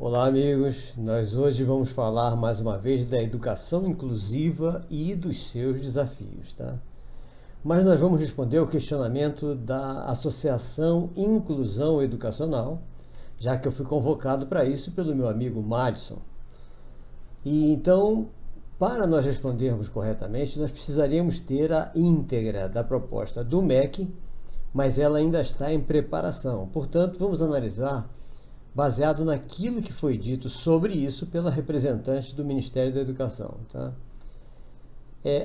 Olá, amigos. Nós hoje vamos falar mais uma vez da educação inclusiva e dos seus desafios, tá? Mas nós vamos responder ao questionamento da Associação Inclusão Educacional, já que eu fui convocado para isso pelo meu amigo Madison. E então, para nós respondermos corretamente, nós precisaríamos ter a íntegra da proposta do MEC, mas ela ainda está em preparação. Portanto, vamos analisar baseado naquilo que foi dito sobre isso pela representante do Ministério da Educação. Tá?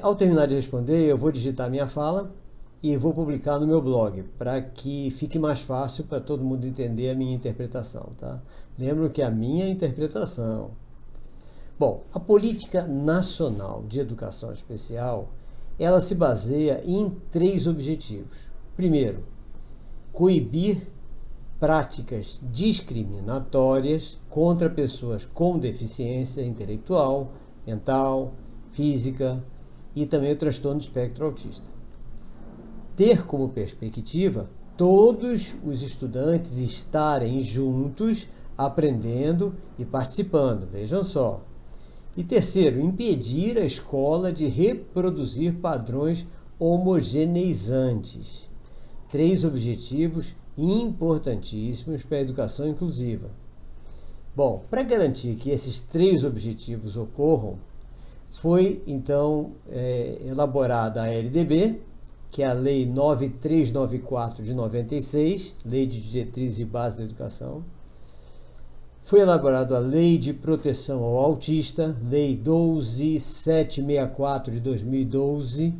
Ao terminar de responder, eu vou digitar minha fala e vou publicar no meu blog, para que fique mais fácil para todo mundo entender a minha interpretação. Tá? Lembro que é a minha interpretação. Bom, a Política Nacional de Educação Especial, ela se baseia em 3 objetivos. Primeiro, coibir práticas discriminatórias contra pessoas com deficiência intelectual, mental, física e também o transtorno do espectro autista. Ter como perspectiva todos os estudantes estarem juntos, aprendendo e participando. Vejam só. E terceiro, impedir a escola de reproduzir padrões homogeneizantes. 3 objetivos importantíssimos para a educação inclusiva. Bom, para garantir que esses 3 objetivos ocorram, foi então elaborada a LDB, que é a Lei 9394 de 96, Lei de Diretrizes e Bases da Educação. Foi elaborada a Lei de Proteção ao Autista, Lei 12764 de 2012,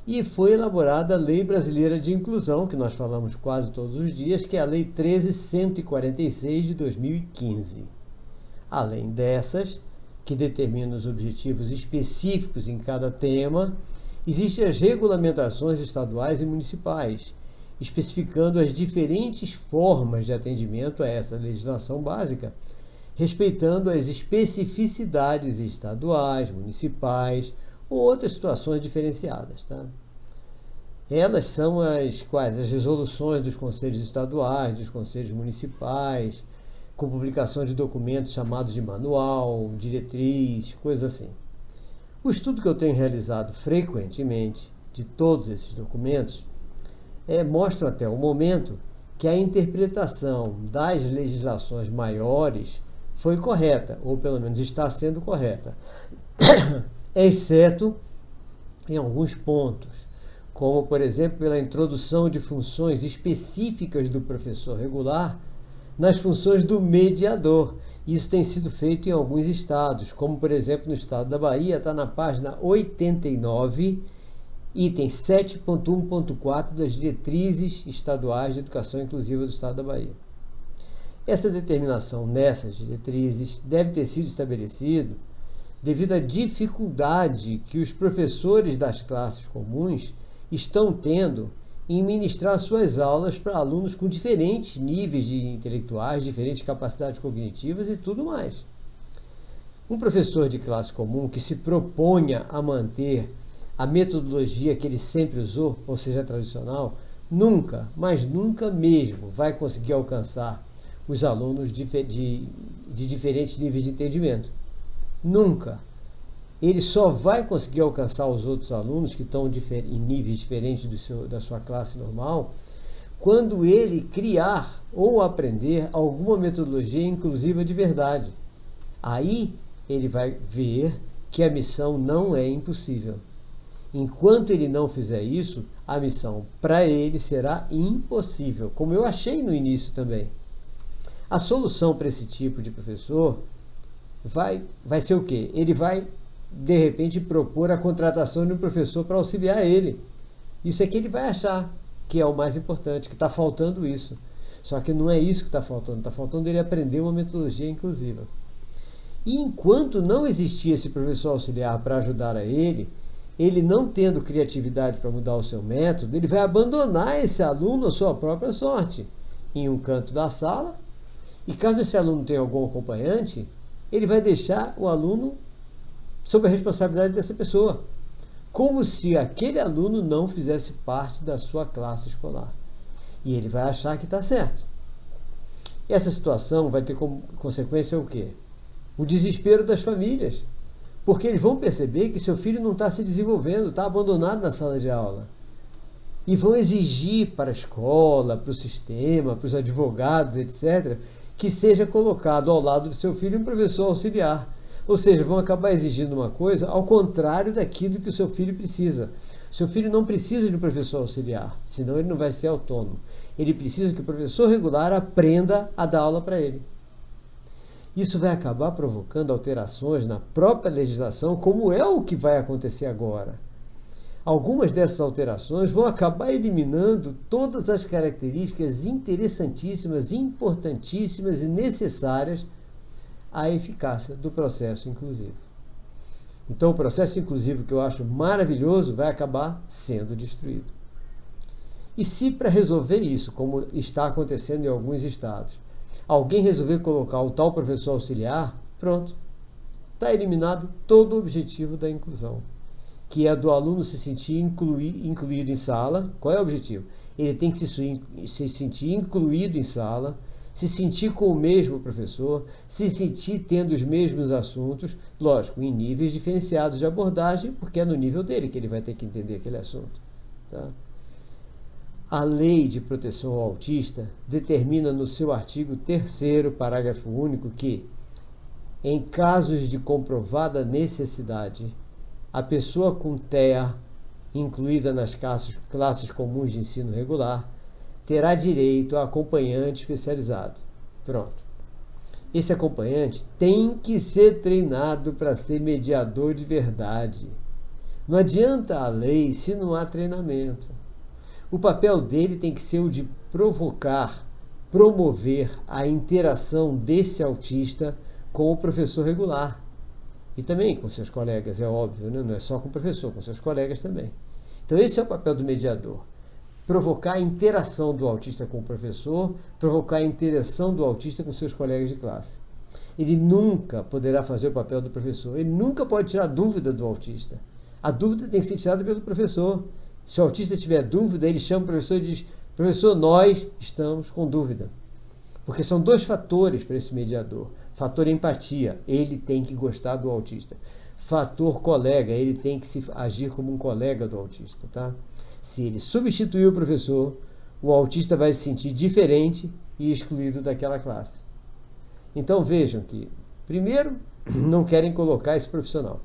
e foi elaborada a Lei Brasileira de Inclusão, que nós falamos quase todos os dias, que é a Lei 13146 de 2015. Além dessas, que determinam os objetivos específicos em cada tema, existem as regulamentações estaduais e municipais, especificando as diferentes formas de atendimento a essa legislação básica, respeitando as especificidades estaduais, municipais, ou outras situações diferenciadas. Tá? Elas são as resoluções dos conselhos estaduais, dos conselhos municipais, com publicação de documentos chamados de manual, diretriz, coisas assim. O estudo que eu tenho realizado frequentemente de todos esses documentos mostra até o momento que a interpretação das legislações maiores foi correta, ou pelo menos está sendo correta, exceto em alguns pontos, como, por exemplo, pela introdução de funções específicas do professor regular nas funções do mediador. Isso tem sido feito em alguns estados, como, por exemplo, no estado da Bahia, está na página 89, item 7.1.4 das diretrizes estaduais de educação inclusiva do estado da Bahia. Essa determinação nessas diretrizes deve ter sido estabelecido devido à dificuldade que os professores das classes comuns estão tendo em ministrar suas aulas para alunos com diferentes níveis de intelectuais, diferentes capacidades cognitivas e tudo mais. Um professor de classe comum que se proponha a manter a metodologia que ele sempre usou, ou seja, tradicional, nunca, mas nunca mesmo vai conseguir alcançar os alunos de diferentes níveis de entendimento. Nunca. Ele só vai conseguir alcançar os outros alunos que estão em níveis diferentes da sua classe normal quando ele criar ou aprender alguma metodologia inclusiva de verdade. Aí ele vai ver que a missão não é impossível. Enquanto ele não fizer isso, a missão para ele será impossível, como eu achei no início também. A solução para esse tipo de professor vai ser o quê? Ele vai, de repente, propor a contratação de um professor para auxiliar ele. Isso é que ele vai achar que é o mais importante, que está faltando isso. Só que não é isso que está faltando ele aprender uma metodologia inclusiva. E enquanto não existir esse professor auxiliar para ajudar a ele não tendo criatividade para mudar o seu método, ele vai abandonar esse aluno à sua própria sorte, em um canto da sala, e caso esse aluno tenha algum acompanhante, ele vai deixar o aluno sob a responsabilidade dessa pessoa, como se aquele aluno não fizesse parte da sua classe escolar. E ele vai achar que está certo. Essa situação vai ter como consequência o quê? O desespero das famílias, porque eles vão perceber que seu filho não está se desenvolvendo, está abandonado na sala de aula. E vão exigir para a escola, para o sistema, para os advogados, etc., que seja colocado ao lado do seu filho um professor auxiliar. Ou seja, vão acabar exigindo uma coisa ao contrário daquilo que o seu filho precisa. Seu filho não precisa de um professor auxiliar, senão ele não vai ser autônomo. Ele precisa que o professor regular aprenda a dar aula para ele. Isso vai acabar provocando alterações na própria legislação, como é o que vai acontecer agora. Algumas dessas alterações vão acabar eliminando todas as características interessantíssimas, importantíssimas e necessárias à eficácia do processo inclusivo. Então, o processo inclusivo, que eu acho maravilhoso, vai acabar sendo destruído. E se, para resolver isso, como está acontecendo em alguns estados, alguém resolver colocar o tal professor auxiliar, pronto, está eliminado todo o objetivo da inclusão, que é do aluno se sentir incluído em sala. Qual é o objetivo? Ele tem que se sentir incluído em sala, se sentir com o mesmo professor, se sentir tendo os mesmos assuntos, lógico, em níveis diferenciados de abordagem, porque é no nível dele que ele vai ter que entender aquele assunto. Tá? A Lei de Proteção ao Autista determina no seu artigo 3º, parágrafo único, que, em casos de comprovada necessidade, a pessoa com TEA, incluída nas classes comuns de ensino regular, terá direito a acompanhante especializado. Pronto. Esse acompanhante tem que ser treinado para ser mediador de verdade. Não adianta a lei se não há treinamento. O papel dele tem que ser o de provocar, promover a interação desse autista com o professor regular. E também com seus colegas, é óbvio, né? Não é só com o professor, com seus colegas também. Então esse é o papel do mediador. Provocar a interação do autista com o professor, provocar a interação do autista com seus colegas de classe. Ele nunca poderá fazer o papel do professor, ele nunca pode tirar dúvida do autista. A dúvida tem que ser tirada pelo professor. Se o autista tiver dúvida, ele chama o professor e diz: professor, nós estamos com dúvida. Porque são dois fatores para esse mediador. Fator empatia, ele tem que gostar do autista. Fator colega, ele tem que agir como um colega do autista. Tá? Se ele substituir o professor, o autista vai se sentir diferente e excluído daquela classe. Então vejam que, primeiro, não querem colocar esse profissional.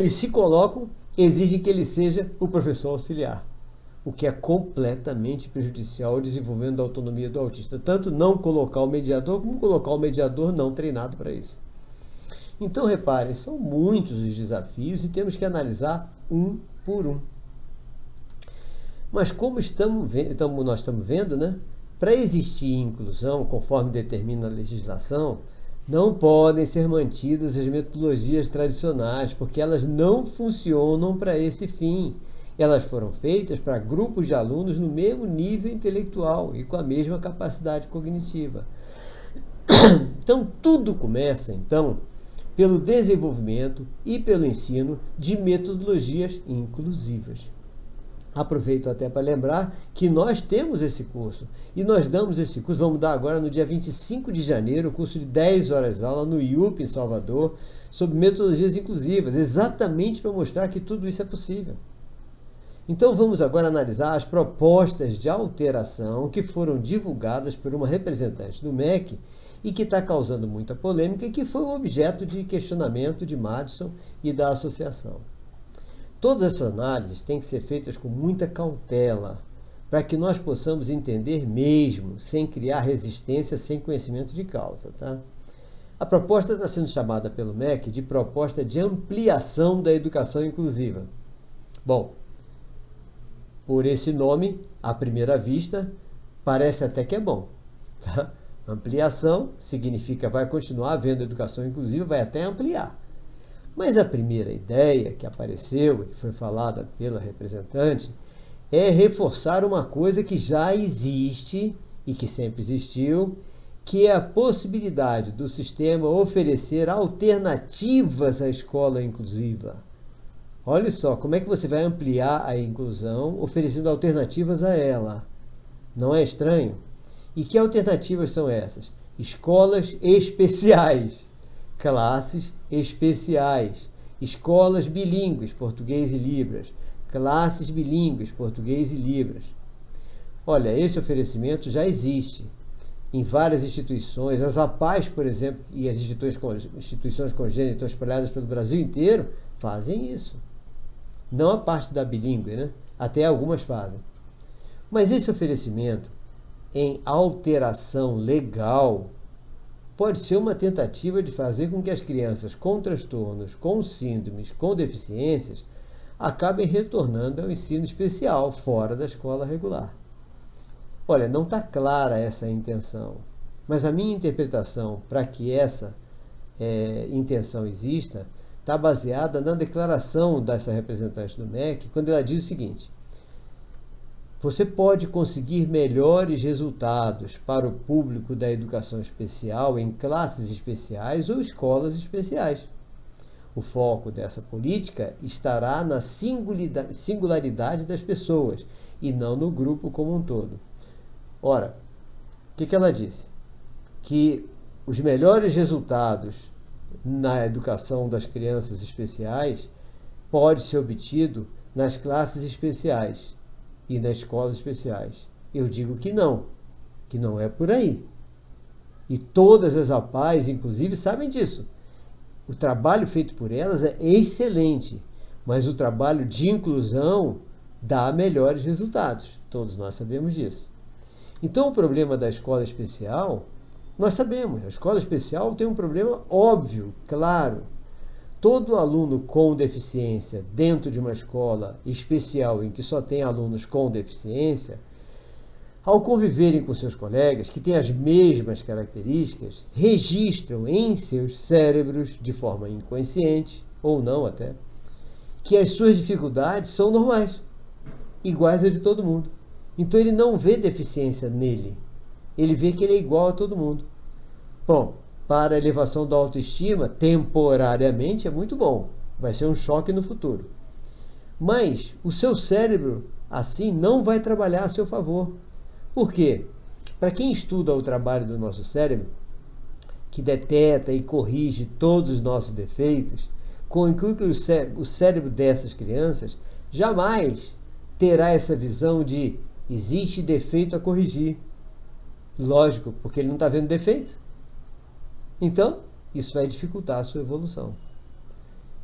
E se colocam, exigem que ele seja o professor auxiliar, o que é completamente prejudicial ao desenvolvimento da autonomia do autista. Tanto não colocar o mediador, como colocar o mediador não treinado para isso. Então, reparem, são muitos os desafios e temos que analisar um por um. Mas como nós estamos vendo, né? Para existir inclusão, conforme determina a legislação, não podem ser mantidas as metodologias tradicionais, porque elas não funcionam para esse fim. Elas foram feitas para grupos de alunos no mesmo nível intelectual e com a mesma capacidade cognitiva. Então, tudo começa, pelo desenvolvimento e pelo ensino de metodologias inclusivas. Aproveito até para lembrar que nós temos esse curso. E nós damos esse curso, vamos dar agora no dia 25 de janeiro, um curso de 10 horas de aula no IUP, em Salvador, sobre metodologias inclusivas, exatamente para mostrar que tudo isso é possível. Então vamos agora analisar as propostas de alteração que foram divulgadas por uma representante do MEC e que está causando muita polêmica e que foi o objeto de questionamento de Madison e da associação. Todas essas análises têm que ser feitas com muita cautela, para que nós possamos entender mesmo, sem criar resistência, sem conhecimento de causa. Tá? A proposta está sendo chamada pelo MEC de proposta de ampliação da educação inclusiva. Bom, por esse nome, à primeira vista, parece até que é bom. Tá? Ampliação significa vai continuar havendo educação inclusiva, vai até ampliar. Mas a primeira ideia que apareceu, que foi falada pela representante, é reforçar uma coisa que já existe e que sempre existiu, que é a possibilidade do sistema oferecer alternativas à escola inclusiva. Olha só, como é que você vai ampliar a inclusão oferecendo alternativas a ela? Não é estranho? E que alternativas são essas? Escolas especiais, classes especiais, escolas bilíngues, português e Libras, classes bilíngues, português e Libras. Olha, esse oferecimento já existe em várias instituições. As APAES, por exemplo, e as instituições congênitas espalhadas pelo Brasil inteiro fazem isso. Não a parte da bilíngue, né? Até algumas fazem. Mas esse oferecimento em alteração legal pode ser uma tentativa de fazer com que as crianças com transtornos, com síndromes, com deficiências, acabem retornando ao ensino especial, fora da escola regular. Olha, não está clara essa intenção, mas a minha interpretação para que essa intenção exista está baseada na declaração dessa representante do MEC, quando ela diz o seguinte: você pode conseguir melhores resultados para o público da educação especial em classes especiais ou escolas especiais. O foco dessa política estará na singularidade das pessoas e não no grupo como um todo. Ora, o que ela disse? Que os melhores resultados na educação das crianças especiais pode ser obtido nas classes especiais e nas escolas especiais. Eu digo que não é por aí. E todas as APAES, inclusive, sabem disso. O trabalho feito por elas é excelente, mas o trabalho de inclusão dá melhores resultados. Todos nós sabemos disso. Então, o problema da escola especial, nós sabemos, a escola especial tem um problema óbvio, claro. Todo aluno com deficiência dentro de uma escola especial em que só tem alunos com deficiência, ao conviverem com seus colegas que têm as mesmas características, registram em seus cérebros, de forma inconsciente, ou não até, que as suas dificuldades são normais, iguais às de todo mundo. Então ele não vê deficiência nele, ele vê que ele é igual a todo mundo. Bom, para a elevação da autoestima, temporariamente é muito bom, vai ser um choque no futuro. Mas o seu cérebro, assim, não vai trabalhar a seu favor. Por quê? Para quem estuda o trabalho do nosso cérebro, que detecta e corrige todos os nossos defeitos, conclui que o cérebro dessas crianças jamais terá essa visão de existe defeito a corrigir. Lógico, porque ele não está vendo defeito. Então, isso vai dificultar a sua evolução.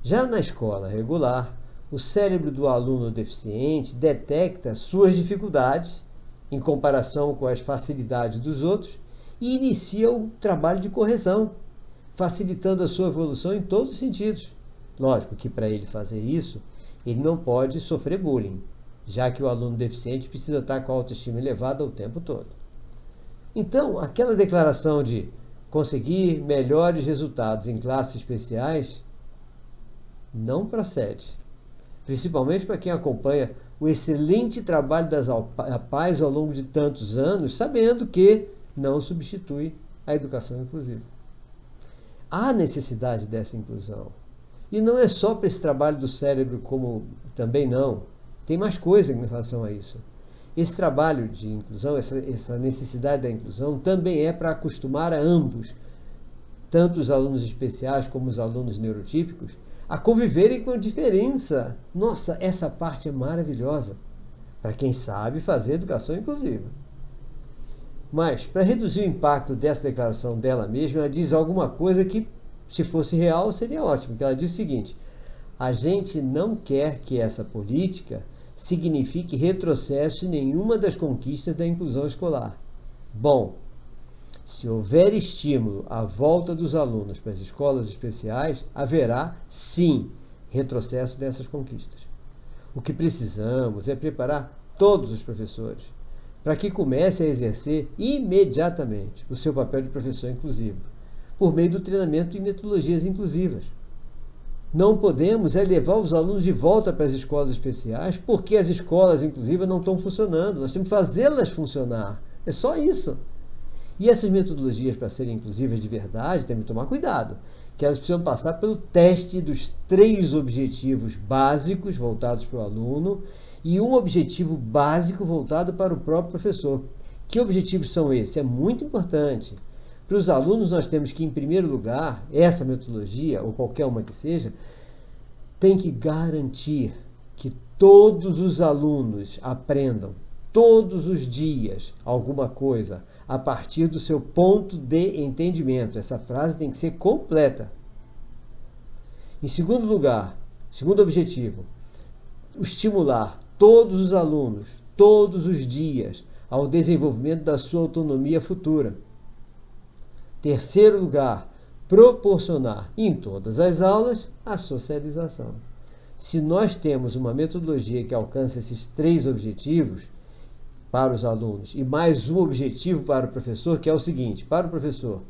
Já na escola regular, o cérebro do aluno deficiente detecta suas dificuldades em comparação com as facilidades dos outros e inicia o trabalho de correção, facilitando a sua evolução em todos os sentidos. Lógico que para ele fazer isso, ele não pode sofrer bullying, já que o aluno deficiente precisa estar com a autoestima elevada o tempo todo. Então, aquela declaração de conseguir melhores resultados em classes especiais não procede. Principalmente para quem acompanha o excelente trabalho das APAES ao longo de tantos anos, sabendo que não substitui a educação inclusiva. Há necessidade dessa inclusão. E não é só para esse trabalho do cérebro, como também não. Tem mais coisa em relação a isso. Esse trabalho de inclusão, essa necessidade da inclusão, também é para acostumar a ambos, tanto os alunos especiais como os alunos neurotípicos, a conviverem com a diferença. Nossa, essa parte é maravilhosa para quem sabe fazer educação inclusiva. Mas, para reduzir o impacto dessa declaração dela mesma, ela diz alguma coisa que, se fosse real, seria ótimo. Que ela diz o seguinte: a gente não quer que essa política signifique retrocesso em nenhuma das conquistas da inclusão escolar. Bom, se houver estímulo à volta dos alunos para as escolas especiais, haverá, sim, retrocesso dessas conquistas. O que precisamos é preparar todos os professores para que comecem a exercer imediatamente o seu papel de professor inclusivo, por meio do treinamento em metodologias inclusivas. Não podemos levar os alunos de volta para as escolas especiais porque as escolas inclusivas não estão funcionando. Nós temos que fazê-las funcionar. É só isso. E essas metodologias, para serem inclusivas de verdade, temos que tomar cuidado, que elas precisam passar pelo teste dos 3 objetivos básicos voltados para o aluno e um objetivo básico voltado para o próprio professor, Que objetivos são esses? É muito importante. Para os alunos, nós temos que, em primeiro lugar, essa metodologia, ou qualquer uma que seja, tem que garantir que todos os alunos aprendam todos os dias alguma coisa a partir do seu ponto de entendimento. Essa frase tem que ser completa. Em segundo lugar, segundo objetivo, estimular todos os alunos, todos os dias, ao desenvolvimento da sua autonomia futura. Terceiro lugar, proporcionar em todas as aulas a socialização. Se nós temos uma metodologia que alcança esses 3 objetivos para os alunos e mais um objetivo para o professor, que é o seguinte: para o professor,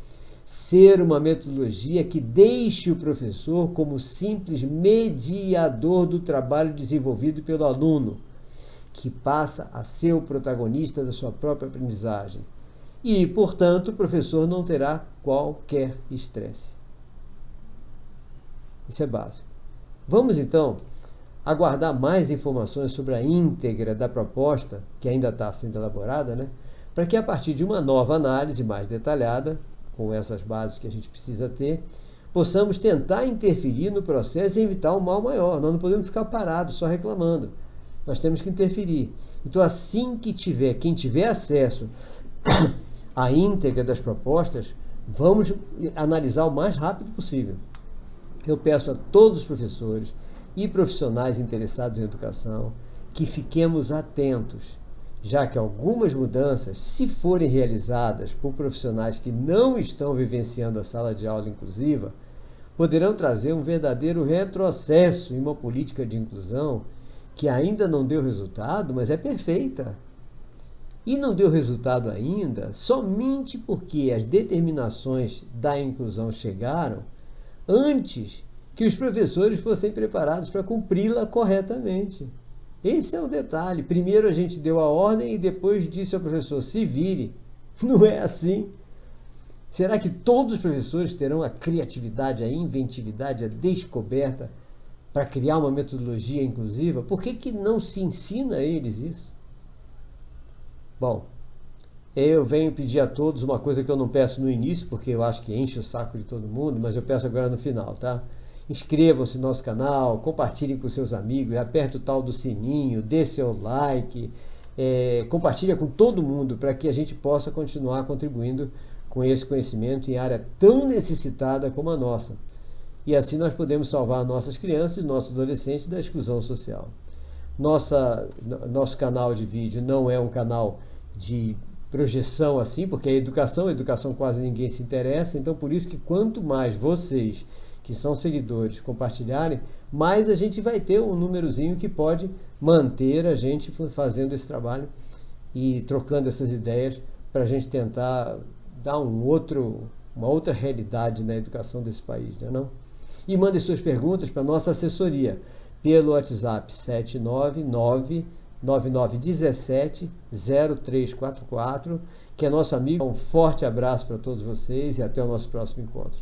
ser uma metodologia que deixe o professor como simples mediador do trabalho desenvolvido pelo aluno, que passa a ser o protagonista da sua própria aprendizagem. E, portanto, o professor não terá qualquer estresse. Isso é básico. Vamos, então, aguardar mais informações sobre a íntegra da proposta, que ainda está sendo elaborada, né? Para que, a partir de uma nova análise mais detalhada, com essas bases que a gente precisa ter, possamos tentar interferir no processo e evitar um mal maior. Nós não podemos ficar parados só reclamando. Nós temos que interferir. Então, assim que quem tiver acesso à íntegra das propostas, vamos analisar o mais rápido possível. Eu peço a todos os professores e profissionais interessados em educação que fiquemos atentos, já que algumas mudanças, se forem realizadas por profissionais que não estão vivenciando a sala de aula inclusiva, poderão trazer um verdadeiro retrocesso em uma política de inclusão que ainda não deu resultado, mas é perfeita. E não deu resultado ainda somente porque as determinações da inclusão chegaram antes que os professores fossem preparados para cumpri-la corretamente. Esse é o detalhe. Primeiro a gente deu a ordem e depois disse ao professor: se vire. Não é assim. Será que todos os professores terão a criatividade, a inventividade, a descoberta para criar uma metodologia inclusiva? Por que não se ensina a eles isso? Bom, eu venho pedir a todos uma coisa que eu não peço no início, porque eu acho que enche o saco de todo mundo, mas eu peço agora no final, tá? Inscrevam-se no nosso canal, compartilhem com seus amigos, aperte o tal do sininho, dê seu like, compartilha com todo mundo para que a gente possa continuar contribuindo com esse conhecimento em área tão necessitada como a nossa. E assim nós podemos salvar nossas crianças e nossos adolescentes da exclusão social. Nosso canal de vídeo não é um canal de projeção assim, porque a educação quase ninguém se interessa, então por isso que quanto mais vocês que são seguidores compartilharem, mais a gente vai ter um númerozinho que pode manter a gente fazendo esse trabalho e trocando essas ideias para a gente tentar dar uma outra realidade na educação desse país, não é não? E mandem suas perguntas para a nossa assessoria pelo WhatsApp 79999170344, que é nosso amigo. Um forte abraço para todos vocês e até o nosso próximo encontro.